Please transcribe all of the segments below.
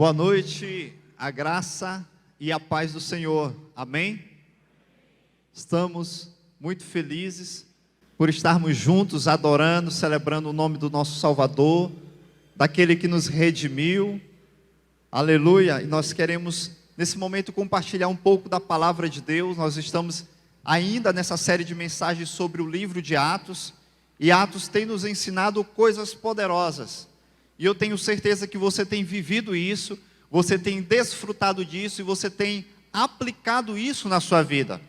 Boa noite, a graça e a paz do Senhor, amém? Estamos muito felizes por estarmos juntos, adorando, celebrando o nome do nosso Salvador, daquele que nos redimiu, aleluia. E nós queremos, nesse momento, compartilhar um pouco da palavra de Deus. Nós estamos ainda nessa série de mensagens sobre o livro de Atos, e Atos tem nos ensinado coisas poderosas. E eu tenho certeza que você tem vivido isso, você tem desfrutado disso e você tem aplicado isso na sua vida.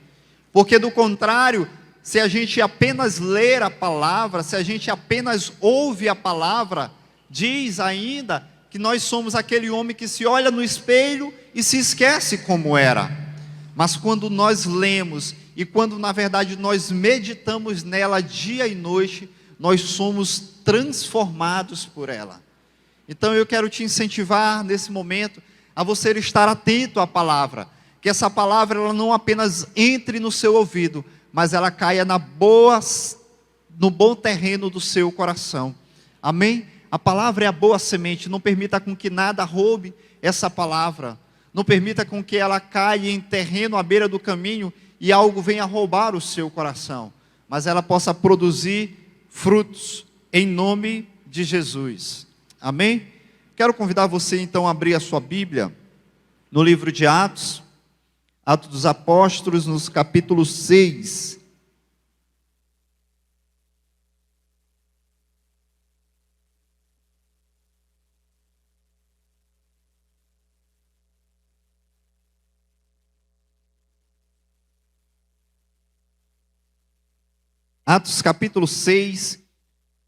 Porque do contrário, se a gente apenas ler a palavra, se a gente apenas ouve a palavra, diz ainda que nós somos aquele homem que se olha no espelho e se esquece como era. Mas quando nós lemos e quando na verdade nós meditamos nela dia e noite, nós somos transformados por ela. Então eu quero te incentivar nesse momento a você estar atento à palavra, que essa palavra ela não apenas entre no seu ouvido, mas ela caia no bom terreno do seu coração, amém? A palavra é a boa semente, não permita com que nada roube essa palavra, não permita com que ela caia em terreno à beira do caminho e algo venha roubar o seu coração, mas ela possa produzir frutos, em nome de Jesus. Amém? Quero convidar você então a abrir a sua Bíblia no livro de Atos, Atos dos Apóstolos, no capítulo 6. Atos capítulo 6,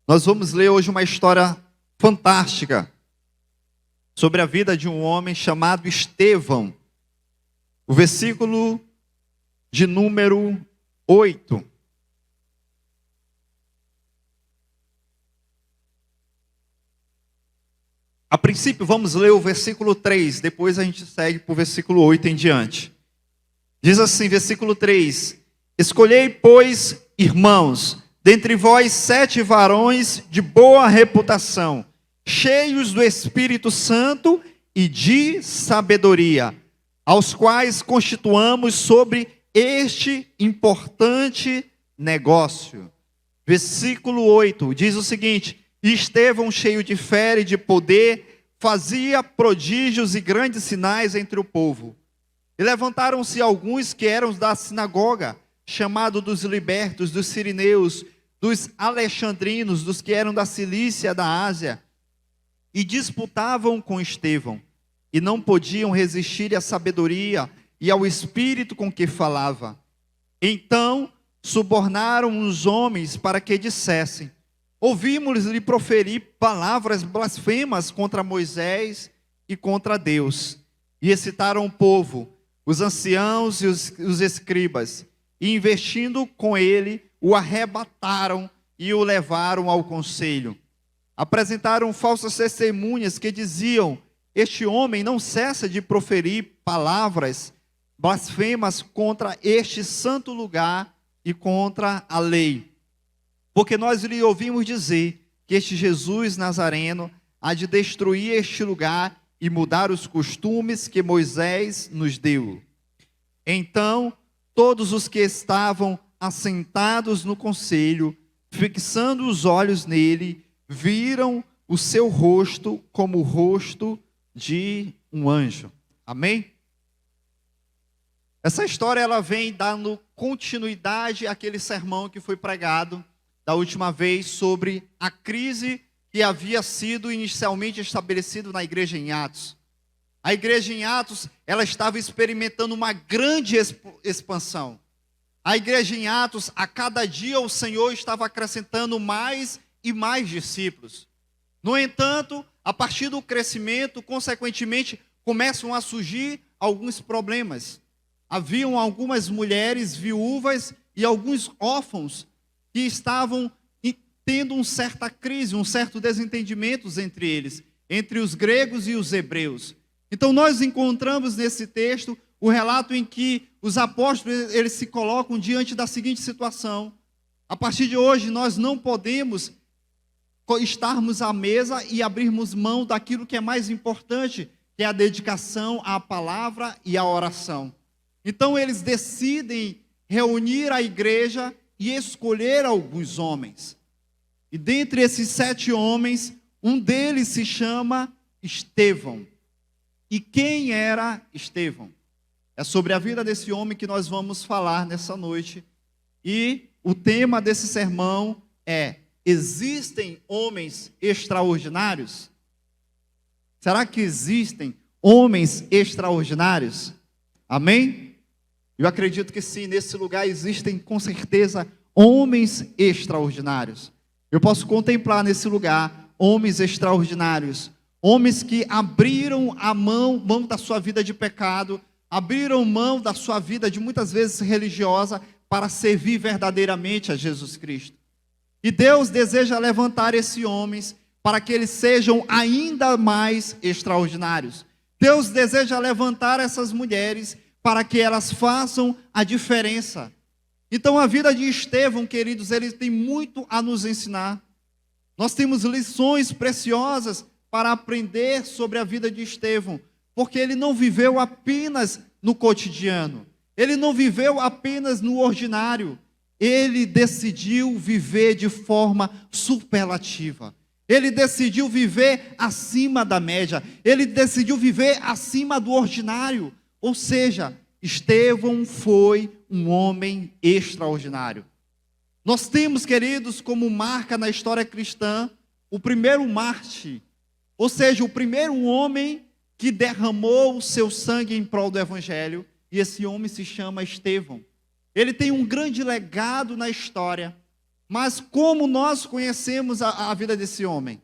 nós vamos ler hoje uma história fantástica sobre a vida de um homem chamado Estevão. O versículo de número 8. A princípio vamos ler o versículo 3, depois a gente segue para o versículo 8 em diante. Diz assim, versículo 3: Escolhei, pois, irmãos, dentre vós 7 varões de boa reputação, cheios do Espírito Santo e de sabedoria, aos quais constituamos sobre este importante negócio. Versículo 8 diz o seguinte: Estevão, cheio de fé e de poder, fazia prodígios e grandes sinais entre o povo. E levantaram-se alguns que eram da sinagoga, chamado dos libertos, dos sirineus, dos alexandrinos, dos que eram da Cilícia, da Ásia, e disputavam com Estevão, e não podiam resistir à sabedoria e ao espírito com que falava. Então subornaram os homens para que dissessem: ouvimos-lhe proferir palavras blasfemas contra Moisés e contra Deus. E excitaram o povo, os anciãos e os escribas, e investindo com ele, o arrebataram e o levaram ao conselho. Apresentaram falsas testemunhas que diziam: este homem não cessa de proferir palavras blasfemas contra este santo lugar e contra a lei. Porque nós lhe ouvimos dizer que este Jesus Nazareno há de destruir este lugar e mudar os costumes que Moisés nos deu. Então todos os que estavam assentados no conselho, fixando os olhos nele, viram o seu rosto como o rosto de um anjo. Amém? Essa história ela vem dando continuidade àquele sermão que foi pregado da última vez sobre a crise que havia sido inicialmente estabelecida na igreja em Atos. A igreja em Atos, ela estava experimentando uma grande expansão. A igreja em Atos, a cada dia o Senhor estava acrescentando mais e mais discípulos. No entanto, a partir do crescimento, consequentemente, começam a surgir alguns problemas. Haviam algumas mulheres viúvas e alguns órfãos que estavam tendo uma certa crise, um certo desentendimento entre eles, entre os gregos e os hebreus. Então nós encontramos nesse texto o relato em que os apóstolos eles se colocam diante da seguinte situação: a partir de hoje nós não podemos estarmos à mesa e abrirmos mão daquilo que é mais importante, que é a dedicação à palavra e à oração. Então eles decidem reunir a igreja e escolher alguns homens. E dentre esses 7 homens, um deles se chama Estevão. E quem era Estevão? É sobre a vida desse homem que nós vamos falar nessa noite. E o tema desse sermão é: existem homens extraordinários? Será que existem homens extraordinários? Amém? Eu acredito que sim, nesse lugar existem com certeza homens extraordinários. Eu posso contemplar nesse lugar homens extraordinários, homens que abriram a mão da sua vida de pecado, abriram mão da sua vida de muitas vezes religiosa para servir verdadeiramente a Jesus Cristo. E Deus deseja levantar esses homens para que eles sejam ainda mais extraordinários. Deus deseja levantar essas mulheres para que elas façam a diferença. Então a vida de Estevão, queridos, ele tem muito a nos ensinar. Nós temos lições preciosas para aprender sobre a vida de Estevão, porque ele não viveu apenas no cotidiano, ele não viveu apenas no ordinário, ele decidiu viver de forma superlativa. Ele decidiu viver acima da média, ele decidiu viver acima do ordinário. Ou seja, Estevão foi um homem extraordinário. Nós temos, queridos, como marca na história cristã, o primeiro mártir, ou seja, o primeiro homem que derramou o seu sangue em prol do evangelho, e esse homem se chama Estevão. Ele tem um grande legado na história, mas como nós conhecemos a vida desse homem?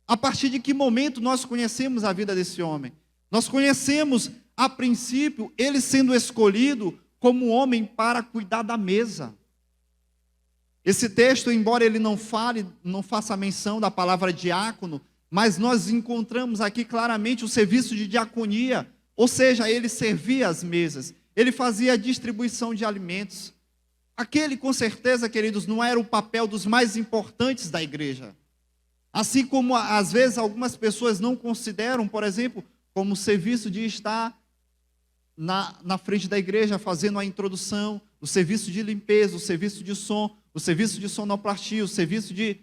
A partir de que momento nós conhecemos a vida desse homem? Nós conhecemos, a princípio, ele sendo escolhido como homem para cuidar da mesa. Esse texto, embora ele não faça menção da palavra diácono, mas nós encontramos aqui claramente o serviço de diaconia, ou seja, ele servia as mesas, ele fazia a distribuição de alimentos. Aquele, com certeza, queridos, não era o papel dos mais importantes da igreja. Assim como, às vezes, algumas pessoas não consideram, por exemplo, como o serviço de estar na frente da igreja, fazendo a introdução, o serviço de limpeza, o serviço de som, o serviço de sonoplastia, o serviço de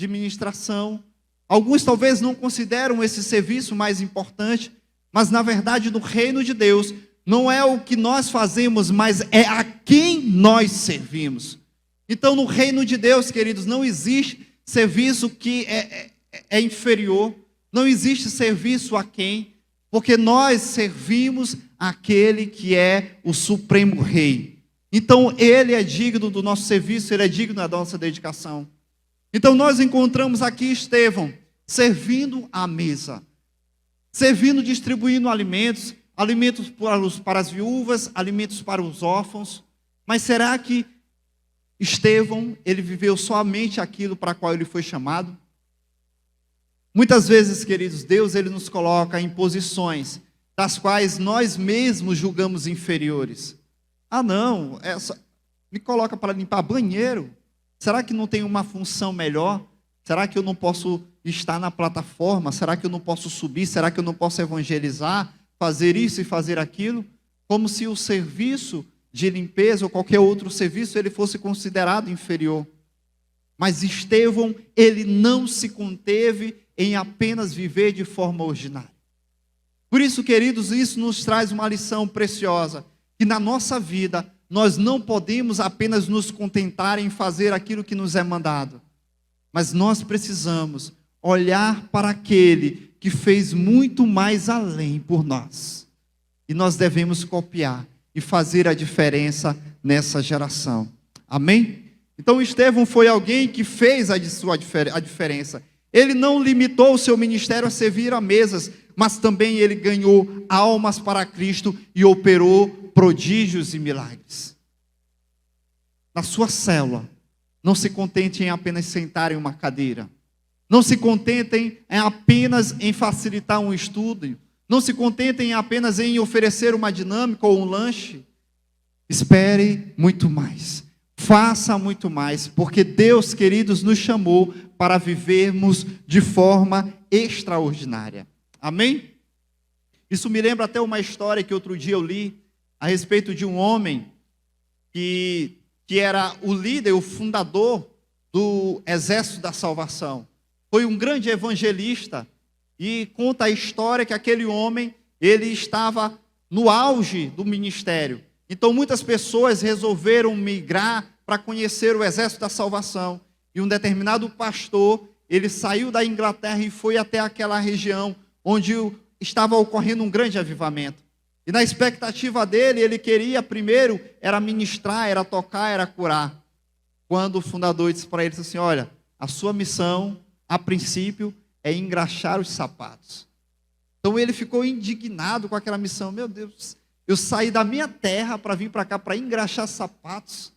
ministração. Alguns talvez não consideram esse serviço mais importante, mas na verdade no reino de Deus, não é o que nós fazemos, mas é a quem nós servimos. Então no reino de Deus, queridos, não existe serviço que é inferior, não existe serviço a quem, porque nós servimos aquele que é o supremo rei. Então ele é digno do nosso serviço, ele é digno da nossa dedicação. Então nós encontramos aqui Estevão servindo à mesa, servindo, distribuindo alimentos para as viúvas, alimentos para os órfãos. Mas será que Estevão, ele viveu somente aquilo para qual ele foi chamado? Muitas vezes, queridos, Deus ele nos coloca em posições das quais nós mesmos julgamos inferiores. Ah não, me coloca para limpar banheiro. Será que não tem uma função melhor? Será que eu não posso estar na plataforma? Será que eu não posso subir? Será que eu não posso evangelizar? Fazer isso e fazer aquilo? Como se o serviço de limpeza ou qualquer outro serviço ele fosse considerado inferior. Mas Estevão, ele não se conteve em apenas viver de forma ordinária. Por isso, queridos, isso nos traz uma lição preciosa, que na nossa vida nós não podemos apenas nos contentar em fazer aquilo que nos é mandado, mas nós precisamos olhar para aquele que fez muito mais além por nós, e nós devemos copiar e fazer a diferença nessa geração. Amém? Então Estevão foi alguém que fez a diferença. Ele não limitou o seu ministério a servir a mesas, mas também ele ganhou almas para Cristo e operou prodígios e milagres. Na sua célula, não se contente em apenas sentar em uma cadeira. Não se contentem apenas em facilitar um estudo. Não se contentem apenas em oferecer uma dinâmica ou um lanche. Espere muito mais. Faça muito mais, porque Deus, queridos, nos chamou para vivermos de forma extraordinária. Amém? Isso me lembra até uma história que outro dia eu li a respeito de um homem que era o líder, o fundador do Exército da Salvação. Foi um grande evangelista e conta a história que aquele homem, ele estava no auge do ministério. Então muitas pessoas resolveram migrar para conhecer o Exército da Salvação. E um determinado pastor, ele saiu da Inglaterra e foi até aquela região onde estava ocorrendo um grande avivamento. E na expectativa dele, ele queria primeiro, era ministrar, era tocar, era curar. Quando o fundador disse para ele assim, olha, a sua missão, a princípio, é engraxar os sapatos. Então ele ficou indignado com aquela missão. Meu Deus, eu saí da minha terra para vir para cá para engraxar sapatos.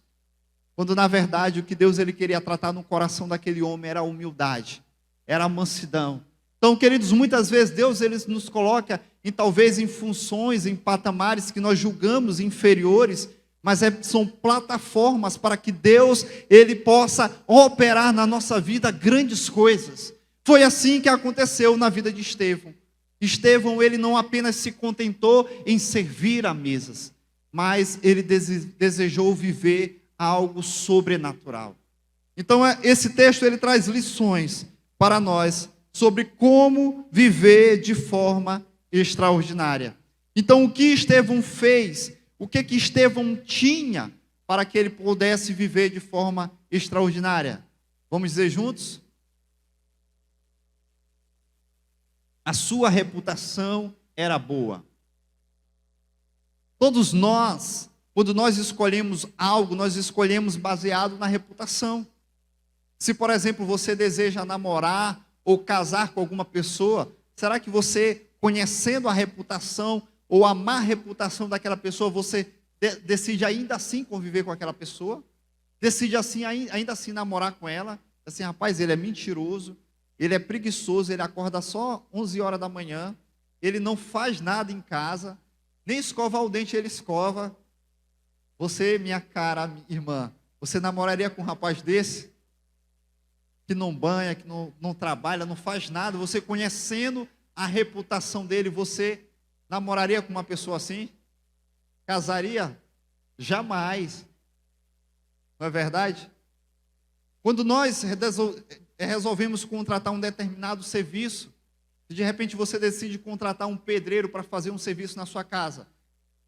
Quando na verdade o que Deus ele queria tratar no coração daquele homem era a humildade, era a mansidão. Então, queridos, muitas vezes Deus ele nos coloca talvez em funções, em patamares que nós julgamos inferiores, mas são plataformas para que Deus ele possa operar na nossa vida grandes coisas. Foi assim que aconteceu na vida de Estevão. Estevão ele não apenas se contentou em servir a mesas, mas ele desejou viver algo sobrenatural. Então, esse texto ele traz lições para nós sobre como viver de forma extraordinária. Então, o que Estevão fez, o que Estevão tinha para que ele pudesse viver de forma extraordinária? Vamos dizer juntos? A sua reputação era boa. Todos nós, quando nós escolhemos algo, nós escolhemos baseado na reputação. Se, por exemplo, você deseja namorar ou casar com alguma pessoa, será que você, conhecendo a reputação ou a má reputação daquela pessoa, você decide ainda assim conviver com aquela pessoa? Decide assim, ainda assim namorar com ela? Assim, rapaz, ele é mentiroso, ele é preguiçoso, ele acorda só 11 horas da manhã, ele não faz nada em casa, nem escovar o dente ele escova. Você, minha cara irmã, você namoraria com um rapaz desse? Que não banha, que não trabalha, não faz nada, você conhecendo a reputação dele, você namoraria com uma pessoa assim? Casaria? Jamais. Não é verdade? Quando nós resolvemos contratar um determinado serviço, de repente você decide contratar um pedreiro para fazer um serviço na sua casa,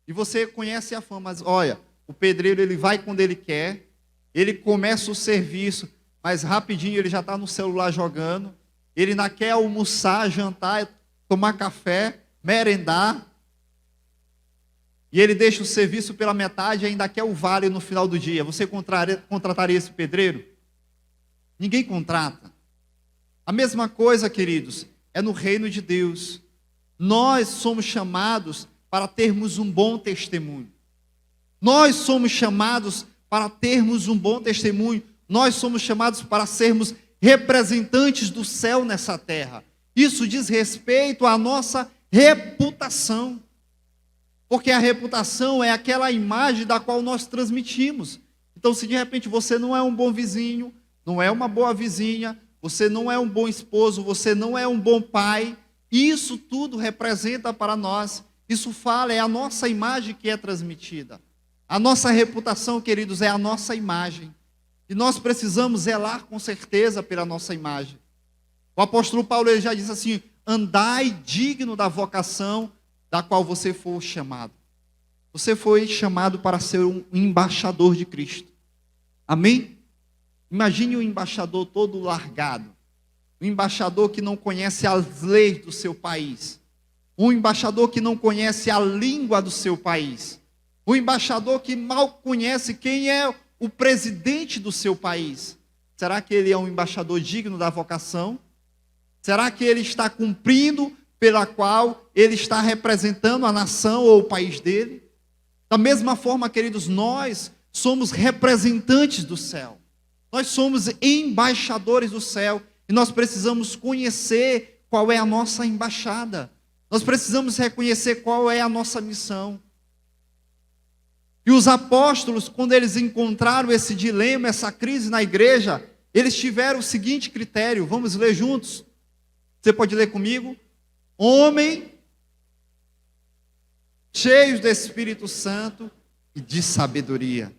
e você conhece a fama, mas olha, o pedreiro ele vai quando ele quer, ele começa o serviço, mas rapidinho ele já está no celular jogando, ele ainda quer almoçar, jantar, tomar café, merendar, e ele deixa o serviço pela metade e ainda quer o vale no final do dia. Você contrataria esse pedreiro? Ninguém contrata. A mesma coisa, queridos, é no reino de Deus. Nós somos chamados para termos um bom testemunho. Nós somos chamados para termos um bom testemunho. Nós somos chamados para sermos representantes do céu nessa terra. Isso diz respeito à nossa reputação. Porque a reputação é aquela imagem da qual nós transmitimos. Então, se de repente você não é um bom vizinho, não é uma boa vizinha, você não é um bom esposo, você não é um bom pai, isso tudo representa para nós, isso fala, é a nossa imagem que é transmitida. A nossa reputação, queridos, é a nossa imagem. E nós precisamos zelar com certeza pela nossa imagem. O apóstolo Paulo ele já disse assim, andai digno da vocação da qual você for chamado. Você foi chamado para ser um embaixador de Cristo. Amém? Imagine um embaixador todo largado. Um embaixador que não conhece as leis do seu país. Um embaixador que não conhece a língua do seu país. Um embaixador que mal conhece quem é o presidente do seu país. Será que ele é um embaixador digno da vocação? Será que ele está cumprindo pela qual ele está representando a nação ou o país dele? Da mesma forma, queridos, nós somos representantes do céu. Nós somos embaixadores do céu e nós precisamos conhecer qual é a nossa embaixada. Nós precisamos reconhecer qual é a nossa missão. E os apóstolos, quando eles encontraram esse dilema, essa crise na igreja, eles tiveram o seguinte critério, vamos ler juntos? Você pode ler comigo? Homem cheios do Espírito Santo e de sabedoria.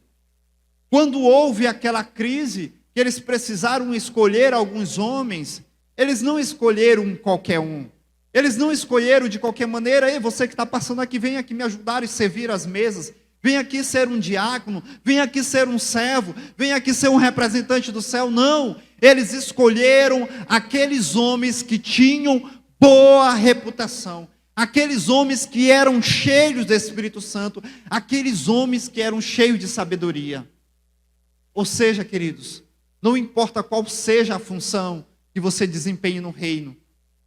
Quando houve aquela crise, que eles precisaram escolher alguns homens, eles não escolheram qualquer um. Eles não escolheram de qualquer maneira: ei, você que está passando aqui, vem aqui me ajudar e servir as mesas. Vem aqui ser um diácono, vem aqui ser um servo, vem aqui ser um representante do céu. Não, eles escolheram aqueles homens que tinham boa reputação, aqueles homens que eram cheios do Espírito Santo, aqueles homens que eram cheios de sabedoria. Ou seja, queridos, não importa qual seja a função que você desempenhe no reino,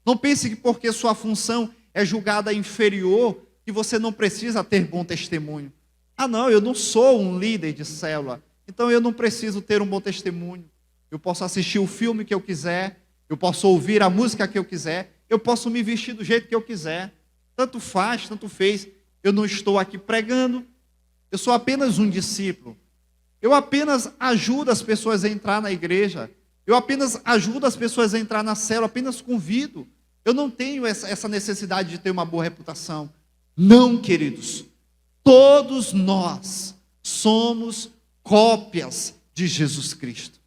não pense que porque sua função é julgada inferior, que você não precisa ter bom testemunho. Ah não, eu não sou um líder de célula, então eu não preciso ter um bom testemunho. Eu posso assistir o filme que eu quiser, eu posso ouvir a música que eu quiser, eu posso me vestir do jeito que eu quiser. Tanto faz, tanto fez. Eu não estou aqui pregando, eu sou apenas um discípulo. Eu apenas ajudo as pessoas a entrar na igreja. Eu apenas ajudo as pessoas a entrar na célula, apenas convido. Eu não tenho essa necessidade de ter uma boa reputação. Não, queridos. Todos nós somos cópias de Jesus Cristo.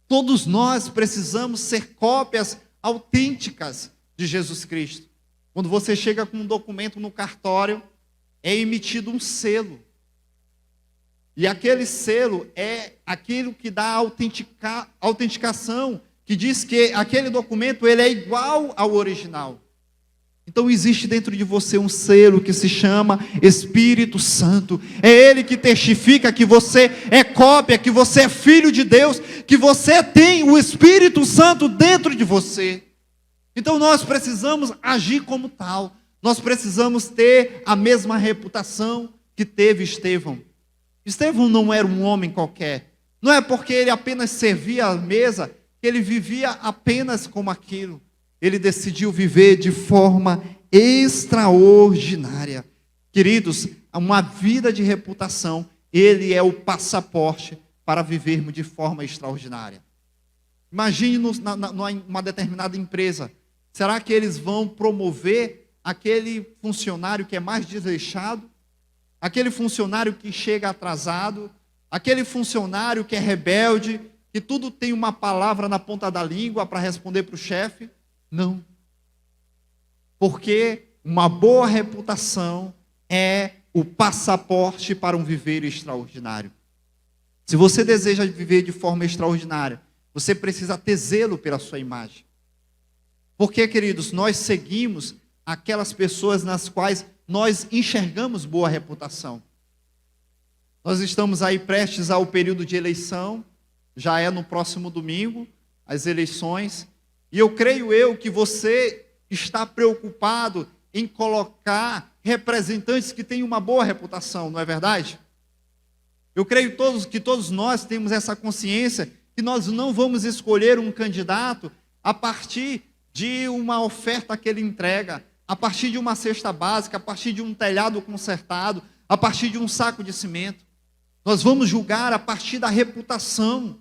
Todos nós precisamos ser cópias autênticas de Jesus Cristo. Quando você chega com um documento no cartório, é emitido um selo. E aquele selo é aquilo que dá autenticação, que diz que aquele documento ele é igual ao original. Então existe dentro de você um selo que se chama Espírito Santo. É ele que testifica que você é cópia, que você é filho de Deus, que você tem o Espírito Santo dentro de você. Então nós precisamos agir como tal. Nós precisamos ter a mesma reputação que teve Estevão. Estevão não era um homem qualquer. Não é porque ele apenas servia à mesa que ele vivia apenas como aquilo. Ele decidiu viver de forma extraordinária. Queridos, uma vida de reputação, ele é o passaporte para vivermos de forma extraordinária. Imagine numa determinada empresa. Será que eles vão promover aquele funcionário que é mais desleixado? Aquele funcionário que chega atrasado? Aquele funcionário que é rebelde, que tudo tem uma palavra na ponta da língua para responder para o chefe? Não. Porque uma boa reputação é o passaporte para um viver extraordinário. Se você deseja viver de forma extraordinária, você precisa ter zelo pela sua imagem. Porque, queridos, nós seguimos aquelas pessoas nas quais nós enxergamos boa reputação. Nós estamos aí prestes ao período de eleição, já é no próximo domingo, as eleições, e eu creio que você está preocupado em colocar representantes que têm uma boa reputação, não é verdade? Eu creio que todos nós temos essa consciência que nós não vamos escolher um candidato a partir de uma oferta que ele entrega, a partir de uma cesta básica, a partir de um telhado consertado, a partir de um saco de cimento. Nós vamos julgar a partir da reputação,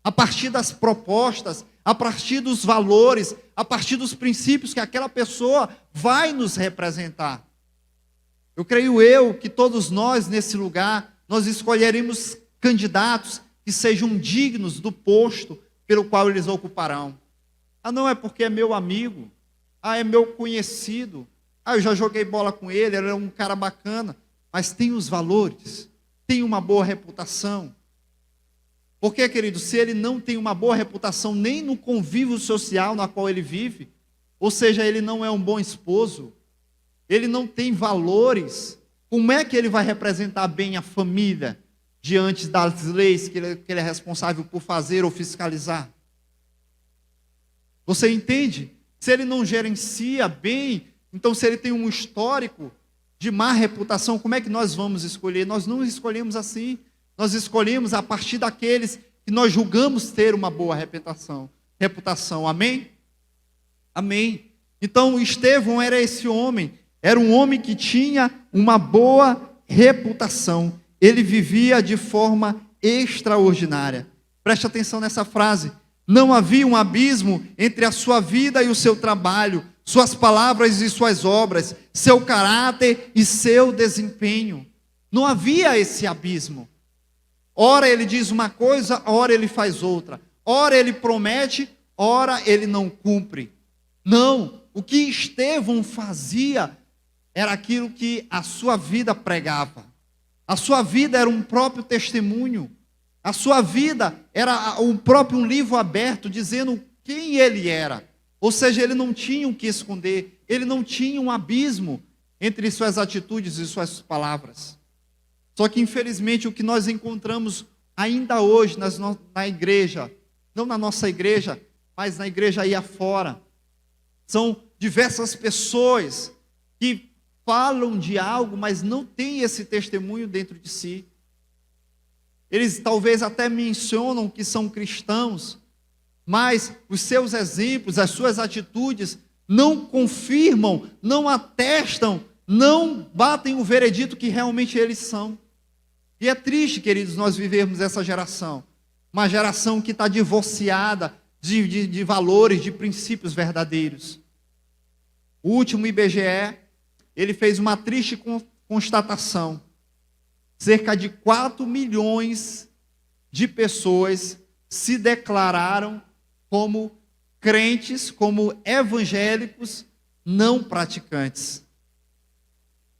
a partir das propostas, a partir dos valores, a partir dos princípios que aquela pessoa vai nos representar. Eu creio que todos nós nesse lugar, nós escolheremos candidatos que sejam dignos do posto pelo qual eles ocuparão. Ah, não é porque é meu amigo, é meu conhecido, eu já joguei bola com ele é um cara bacana, mas tem os valores, tem uma boa reputação. Porque, querido, se ele não tem uma boa reputação nem no convívio social na qual ele vive, ou seja, ele não é um bom esposo, ele não tem valores, como é que ele vai representar bem a família diante das leis que ele é responsável por fazer ou fiscalizar? Você entende? Se ele não gerencia bem, então se ele tem um histórico de má reputação, como é que nós vamos escolher? Nós não escolhemos assim. Nós escolhemos a partir daqueles que nós julgamos ter uma boa reputação. Amém? Amém. Então Estevão era esse homem. Era um homem que tinha uma boa reputação. Ele vivia de forma extraordinária. Preste atenção nessa frase. Não havia um abismo entre a sua vida e o seu trabalho, suas palavras e suas obras, seu caráter e seu desempenho. Não havia esse abismo. Ora ele diz uma coisa, ora ele faz outra. Ora ele promete, ora ele não cumpre. Não, o que Estevão fazia era aquilo que a sua vida pregava. A sua vida era um próprio testemunho. A sua vida era o próprio livro aberto, dizendo quem ele era. Ou seja, ele não tinha o que esconder. Ele não tinha um abismo entre suas atitudes e suas palavras. Só que, infelizmente, o que nós encontramos ainda hoje na igreja, não na nossa igreja, mas na igreja aí afora, são diversas pessoas que falam de algo, mas não têm esse testemunho dentro de si. Eles talvez até mencionam que são cristãos, mas os seus exemplos, as suas atitudes não confirmam, não atestam, não batem o veredito que realmente eles são. E é triste, queridos, nós vivermos essa geração, uma geração que está divorciada de valores, de princípios verdadeiros. O último IBGE, ele fez uma triste constatação. Cerca de 4 milhões de pessoas se declararam como crentes, como evangélicos não praticantes.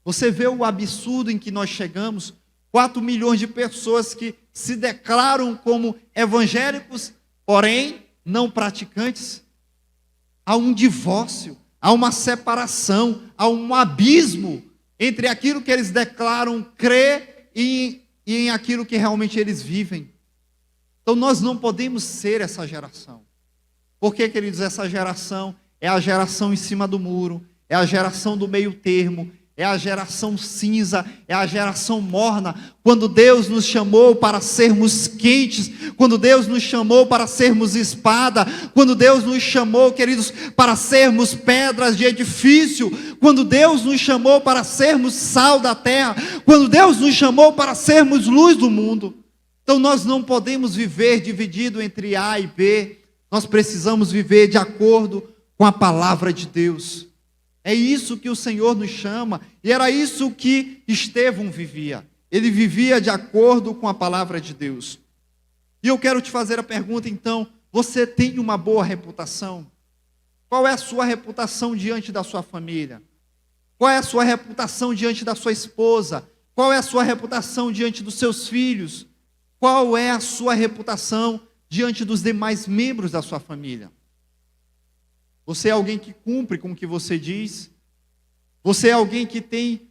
Você vê o absurdo em que nós chegamos? 4 milhões de pessoas que se declaram como evangélicos, porém não praticantes. Há um divórcio, há uma separação, há um abismo entre aquilo que eles declaram crer e em aquilo que realmente eles vivem. Então nós não podemos ser essa geração. Por que, queridos? Essa geração é a geração em cima do muro, é a geração do meio termo, é a geração cinza, é a geração morna. Quando Deus nos chamou para sermos quentes, quando Deus nos chamou para sermos espada, quando Deus nos chamou, queridos, para sermos pedras de edifício, quando Deus nos chamou para sermos sal da terra, quando Deus nos chamou para sermos luz do mundo. Então nós não podemos viver dividido entre A e B, nós precisamos viver de acordo com a palavra de Deus. É isso que o Senhor nos chama, e era isso que Estevão vivia. Ele vivia de acordo com a palavra de Deus. E eu quero te fazer a pergunta então, você tem uma boa reputação? Qual é a sua reputação diante da sua família? Qual é a sua reputação diante da sua esposa? Qual é a sua reputação diante dos seus filhos? Qual é a sua reputação diante dos demais membros da sua família? Você é alguém que cumpre com o que você diz? Você é alguém que tem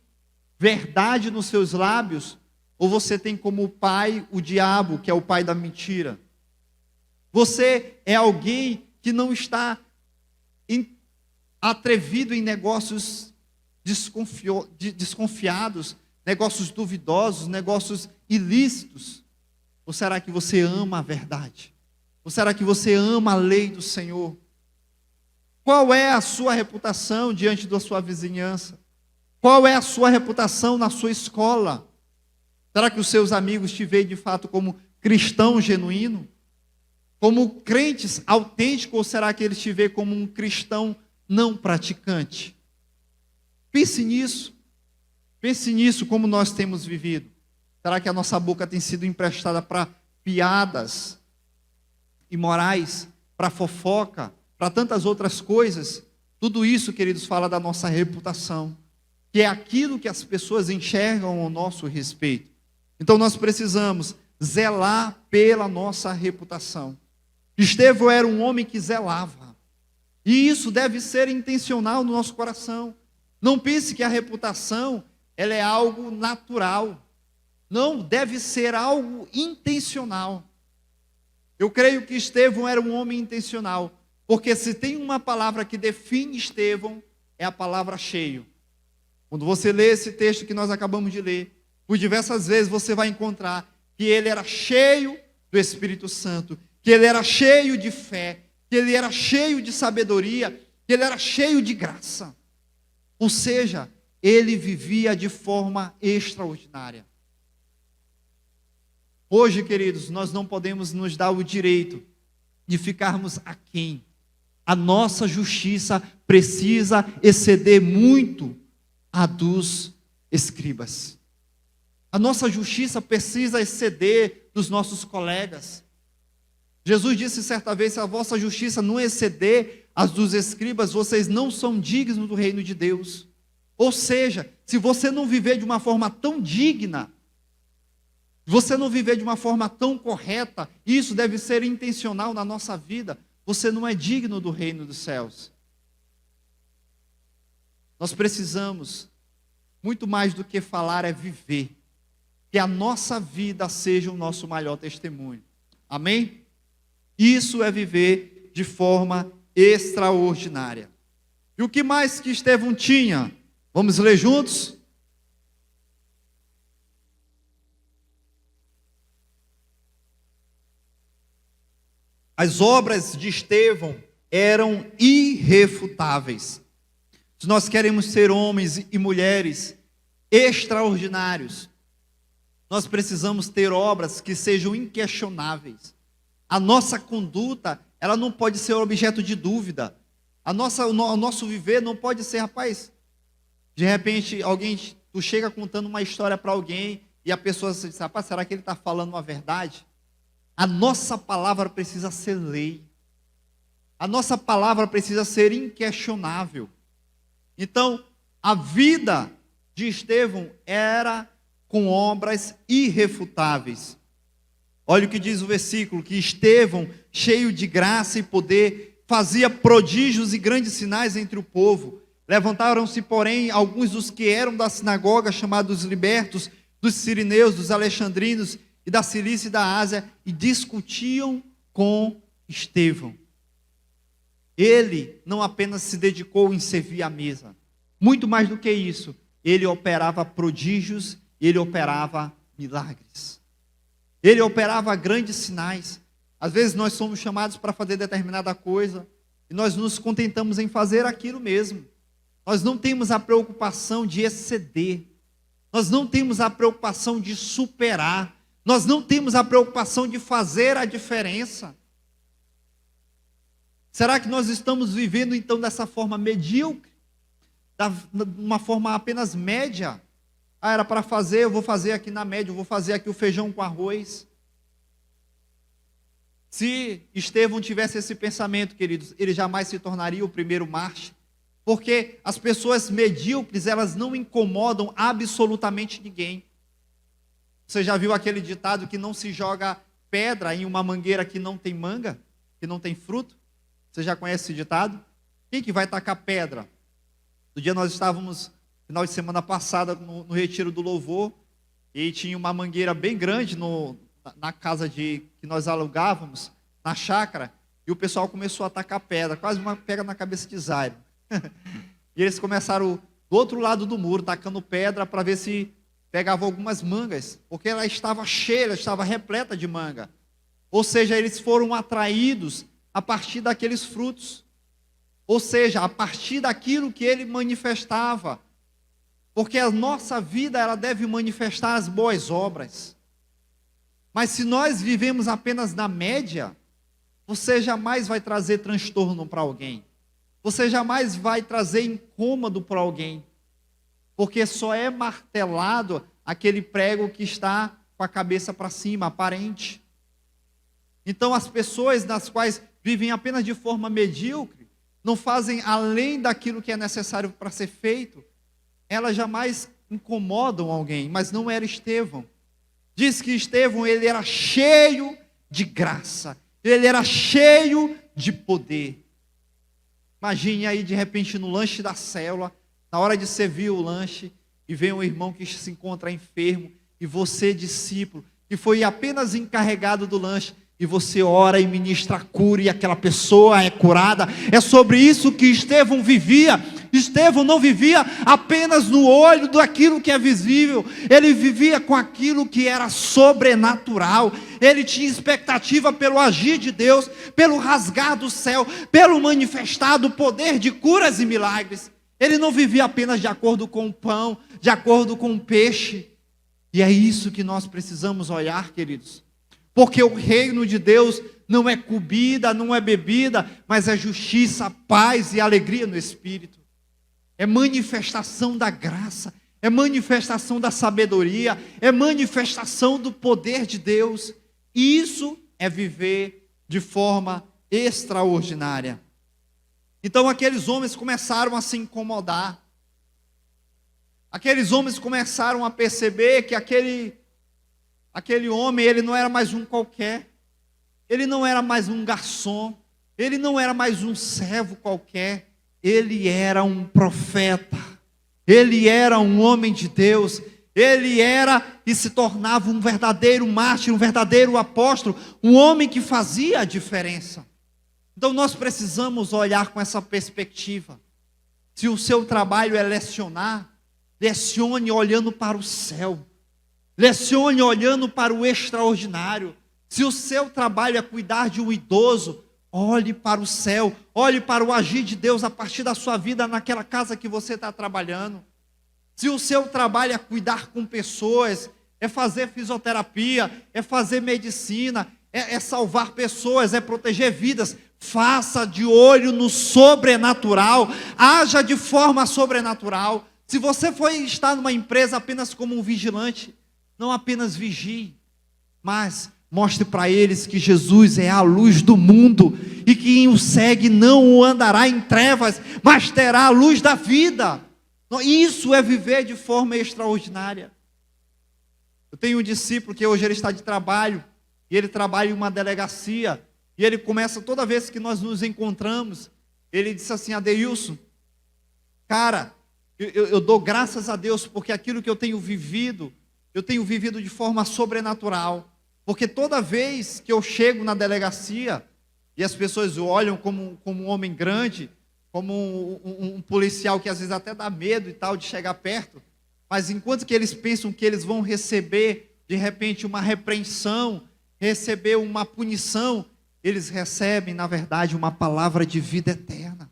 verdade nos seus lábios? Ou você tem como pai o diabo, que é o pai da mentira? Você é alguém que não está atrevido em negócios desconfiados, negócios duvidosos, negócios ilícitos? Ou será que você ama a verdade? Ou será que você ama a lei do Senhor? Qual é a sua reputação diante da sua vizinhança? Qual é a sua reputação na sua escola? Será que os seus amigos te veem de fato como cristão genuíno? Como crentes autênticos, ou será que eles te veem como um cristão não praticante? Pense nisso. Pense nisso, como nós temos vivido. Será que a nossa boca tem sido emprestada para piadas imorais, para fofoca, para tantas outras coisas? Tudo isso, queridos, fala da nossa reputação, que é aquilo que as pessoas enxergam ao nosso respeito. Então nós precisamos zelar pela nossa reputação. Estevão era um homem que zelava, e isso deve ser intencional no nosso coração. Não pense que a reputação ela é algo natural. Não, deve ser algo intencional. Eu creio que Estevão era um homem intencional, porque se tem uma palavra que define Estevão, é a palavra cheio. Quando você lê esse texto que nós acabamos de ler, por diversas vezes você vai encontrar que ele era cheio do Espírito Santo, que ele era cheio de fé, que ele era cheio de sabedoria, que ele era cheio de graça. Ou seja, ele vivia de forma extraordinária. Hoje, queridos, nós não podemos nos dar o direito de ficarmos aquém A nossa justiça precisa exceder muito a dos escribas. A nossa justiça precisa exceder dos nossos colegas. Jesus disse certa vez: se a vossa justiça não exceder as dos escribas, vocês não são dignos do reino de Deus. Ou seja, se você não viver de uma forma tão digna, você não viver de uma forma tão correta, isso deve ser intencional na nossa vida, você não é digno do reino dos céus. Nós precisamos, muito mais do que falar, é viver. Que a nossa vida seja o nosso maior testemunho. Amém? Isso é viver de forma extraordinária. E o que mais que Estevão tinha? Vamos ler juntos? As obras de Estevão eram irrefutáveis. Se nós queremos ser homens e mulheres extraordinários, nós precisamos ter obras que sejam inquestionáveis. A nossa conduta, ela não pode ser objeto de dúvida. O nosso viver não pode ser, rapaz, de repente tu chega contando uma história para alguém e a pessoa diz: rapaz, será que ele está falando uma verdade? A nossa palavra precisa ser lei. A nossa palavra precisa ser inquestionável. Então, a vida de Estevão era com obras irrefutáveis. Olha o que diz o versículo: que Estevão, cheio de graça e poder, fazia prodígios e grandes sinais entre o povo. Levantaram-se, porém, alguns dos que eram da sinagoga, chamados libertos, dos sirineus, dos alexandrinos e da Cilícia e da Ásia, e discutiam com Estevão. Ele não apenas se dedicou em servir à mesa, muito mais do que isso, ele operava prodígios, ele operava milagres, ele operava grandes sinais. Às vezes nós somos chamados para fazer determinada coisa, e nós nos contentamos em fazer aquilo mesmo. Nós não temos a preocupação de exceder, nós não temos a preocupação de superar, nós não temos a preocupação de fazer a diferença. Será que nós estamos vivendo então dessa forma medíocre? De uma forma apenas média? Era para fazer, eu vou fazer aqui na média, eu vou fazer aqui o feijão com arroz. Se Estevão tivesse esse pensamento, queridos, ele jamais se tornaria o primeiro mártir. Porque as pessoas medíocres, elas não incomodam absolutamente ninguém. Você já viu aquele ditado que não se joga pedra em uma mangueira que não tem manga, que não tem fruto? Você já conhece esse ditado? Quem que vai tacar pedra? No dia nós estávamos, final de semana passada, no retiro do louvor, e tinha uma mangueira bem grande na casa que nós alugávamos, na chácara, e o pessoal começou a tacar pedra, quase uma pega na cabeça de Zairo. E eles começaram do outro lado do muro, tacando pedra para ver se pegavam algumas mangas, porque ela estava cheia, ela estava repleta de manga. Ou seja, eles foram atraídos a partir daqueles frutos. Ou seja, a partir daquilo que ele manifestava. Porque a nossa vida, ela deve manifestar as boas obras. Mas se nós vivemos apenas na média, você jamais vai trazer transtorno para alguém. Você jamais vai trazer incômodo para alguém. Porque só é martelado aquele prego que está com a cabeça para cima, aparente. Então as pessoas nas quais vivem apenas de forma medíocre, não fazem além daquilo que é necessário para ser feito, elas jamais incomodam alguém, mas não era Estevão. Diz que Estevão, ele era cheio de graça, ele era cheio de poder. Imagine aí de repente no lanche da célula, na hora de servir o lanche, e vem um irmão que se encontra enfermo, e você, discípulo, que foi apenas encarregado do lanche, e você ora e ministra a cura, e aquela pessoa é curada. É sobre isso que Estevão vivia. Estevão não vivia apenas no olho daquilo que é visível, ele vivia com aquilo que era sobrenatural. Ele tinha expectativa pelo agir de Deus, pelo rasgar do céu, pelo manifestado poder de curas e milagres. Ele não vivia apenas de acordo com o pão, de acordo com o peixe. E é isso que nós precisamos olhar, queridos. Porque o reino de Deus não é comida, não é bebida, mas é justiça, paz e alegria no Espírito. É manifestação da graça, é manifestação da sabedoria, é manifestação do poder de Deus. E isso é viver de forma extraordinária. Então aqueles homens começaram a se incomodar. Aqueles homens começaram a perceber que aquele homem, ele não era mais um qualquer. Ele não era mais um garçom. Ele não era mais um servo qualquer. Ele era um profeta. Ele era um homem de Deus. Ele era e se tornava um verdadeiro mártir, um verdadeiro apóstolo, um homem que fazia a diferença. Então nós precisamos olhar com essa perspectiva. Se o seu trabalho é lecionar, lecione olhando para o céu. Lecione olhando para o extraordinário. Se o seu trabalho é cuidar de um idoso, olhe para o céu. Olhe para o agir de Deus a partir da sua vida naquela casa que você está trabalhando. Se o seu trabalho é cuidar com pessoas, é fazer fisioterapia, é fazer medicina, é salvar pessoas, é proteger vidas, faça de olho no sobrenatural, haja de forma sobrenatural. Se você for estar numa empresa apenas como um vigilante, não apenas vigie, mas mostre para eles que Jesus é a luz do mundo e que quem o segue não o andará em trevas, mas terá a luz da vida. Isso é viver de forma extraordinária. Eu tenho um discípulo que hoje ele está de trabalho, e ele trabalha em uma delegacia, e ele começa, toda vez que nós nos encontramos, ele disse assim: Adeilson, cara, eu dou graças a Deus, porque aquilo que eu tenho vivido de forma sobrenatural, porque toda vez que eu chego na delegacia, e as pessoas olham como um homem grande, como um policial que às vezes até dá medo e tal de chegar perto, mas enquanto que eles pensam que eles vão receber de repente uma repreensão, receber uma punição, eles recebem na verdade uma palavra de vida eterna.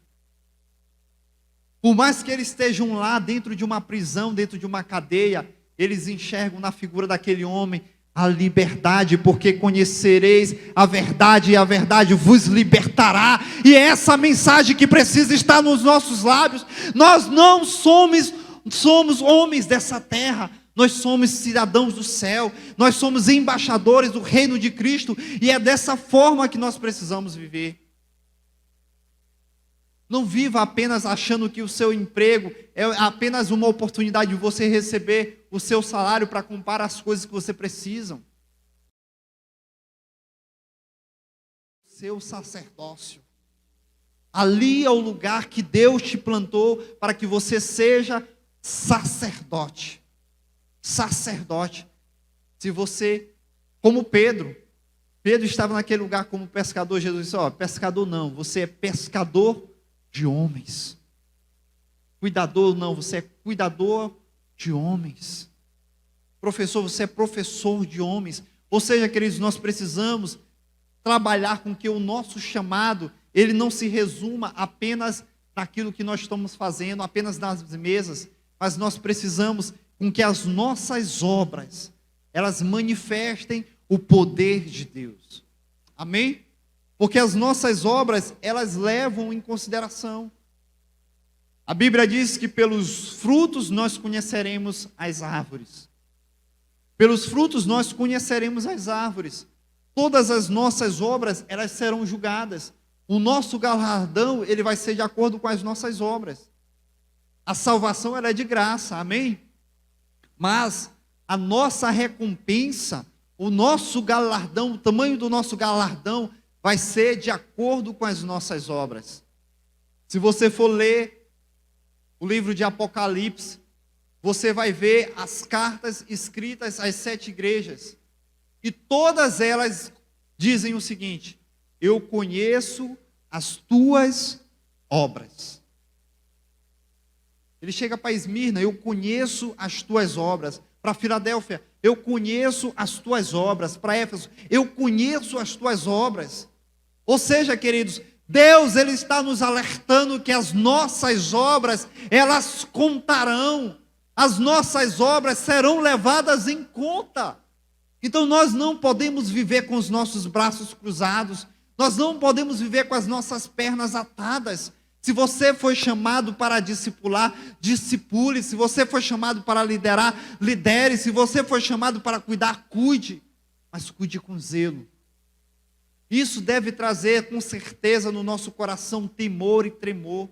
Por mais que eles estejam lá dentro de uma prisão, dentro de uma cadeia, eles enxergam na figura daquele homem a liberdade, porque conhecereis a verdade e a verdade vos libertará. E é essa mensagem que precisa estar nos nossos lábios. Nós não somos homens dessa terra, nós somos cidadãos do céu, nós somos embaixadores do reino de Cristo, e é dessa forma que nós precisamos viver. Não viva apenas achando que o seu emprego é apenas uma oportunidade de você receber o seu salário para comprar as coisas que você precisa. Seu sacerdócio. Ali é o lugar que Deus te plantou para que você seja sacerdote. Sacerdote. Se você, como Pedro estava naquele lugar como pescador, Jesus disse: ó, pescador não, você é pescador de homens. Cuidador não, você é cuidador de homens. Professor, você é professor de homens. Ou seja, queridos, nós precisamos trabalhar com que o nosso chamado, ele não se resuma apenas naquilo que nós estamos fazendo, apenas nas mesas, mas nós precisamos com que as nossas obras, elas manifestem o poder de Deus. Amém? Porque as nossas obras, elas levam em consideração. A Bíblia diz que pelos frutos nós conheceremos as árvores. Pelos frutos nós conheceremos as árvores. Todas as nossas obras, elas serão julgadas. O nosso galardão, ele vai ser de acordo com as nossas obras. A salvação, ela é de graça, amém? Mas a nossa recompensa, o nosso galardão, o tamanho do nosso galardão, vai ser de acordo com as nossas obras. Se você for ler o livro de Apocalipse, você vai ver as cartas escritas às 7 igrejas. E todas elas dizem o seguinte: eu conheço as tuas obras. Ele chega para Esmirna: eu conheço as tuas obras. Para Filadélfia: eu conheço as tuas obras. Para Éfeso: eu conheço as tuas obras. Ou seja, queridos, Deus, ele está nos alertando que as nossas obras, elas contarão. As nossas obras serão levadas em conta. Então nós não podemos viver com os nossos braços cruzados. Nós não podemos viver com as nossas pernas atadas. Se você foi chamado para discipular, discipule. Se você foi chamado para liderar, lidere. Se você foi chamado para cuidar, cuide. Mas cuide com zelo. Isso deve trazer com certeza no nosso coração temor e tremor.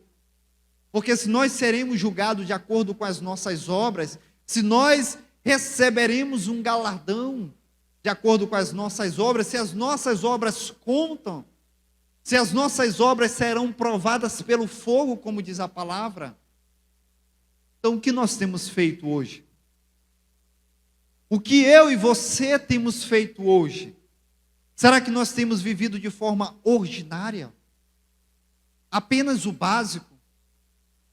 Porque se nós seremos julgados de acordo com as nossas obras, se nós receberemos um galardão de acordo com as nossas obras, se as nossas obras contam, se as nossas obras serão provadas pelo fogo, como diz a palavra. Então, o que nós temos feito hoje? O que eu e você temos feito hoje? Será que nós temos vivido de forma ordinária? Apenas o básico?